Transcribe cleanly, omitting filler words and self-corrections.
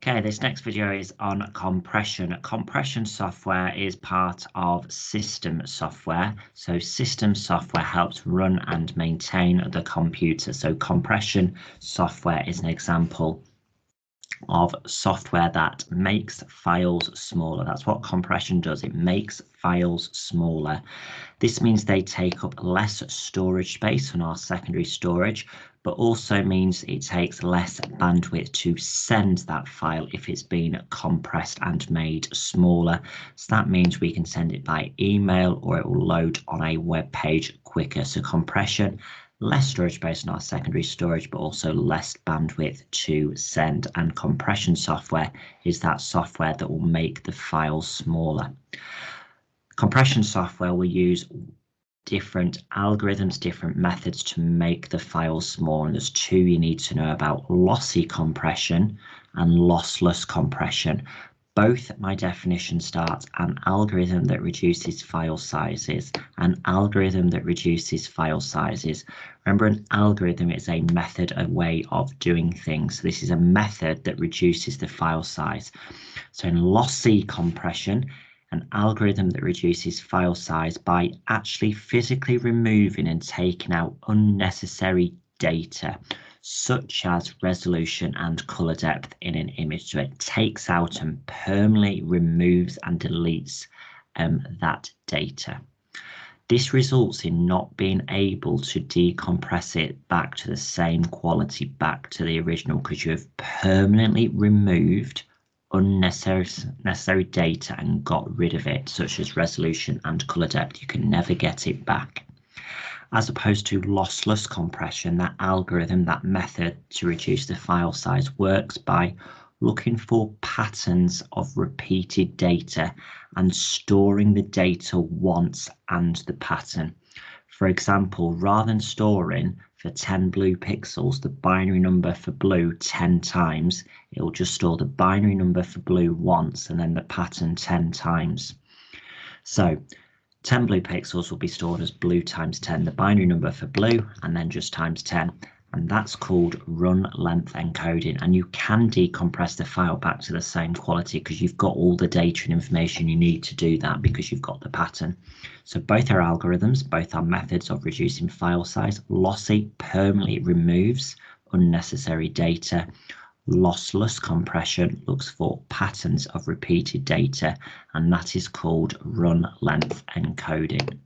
Okay, this next video is on compression. Compression software is part of system software. So system software helps run and maintain the computer. So compression software is an example of software that makes files smaller. That's what compression does. It makes files smaller. This means they take up less storage space on our secondary storage, but also means it takes less bandwidth to send that file if it's been compressed and made smaller. So that means we can send it by email or it will load on a web page quicker. So compression, less storage space on our secondary storage, but also less bandwidth to send. And compression software is that software that will make the files smaller. Compression software will use different algorithms, different methods to make the files small. And there's two you need to know about: lossy compression and lossless compression. Both my definition starts an algorithm that reduces file sizes, an algorithm that reduces file sizes. Remember, an algorithm is a method, a way of doing things. So this is a method that reduces the file size. So in lossy compression, an algorithm that reduces file size by actually physically removing and taking out unnecessary data, such as resolution and color depth in an image. So it takes out and permanently removes and deletes that data. This results in not being able to decompress it back to the same quality, back to the original, because you have permanently removed unnecessary data and got rid of it, such as resolution and color depth. You can never get it back. As opposed to lossless compression, that algorithm, that method to reduce the file size, works by looking for patterns of repeated data and storing the data once and the pattern. For example, rather than storing for 10 blue pixels the binary number for blue 10 times, it will just store the binary number for blue once and then the pattern 10 times. So 10 blue pixels will be stored as blue times 10, the binary number for blue, and then just times 10. And that's called run length encoding. And you can decompress the file back to the same quality because you've got all the data and information you need to do that, because you've got the pattern. So both are algorithms, both are methods of reducing file size. Lossy permanently removes unnecessary data. Lossless compression looks for patterns of repeated data, and that is called run length encoding.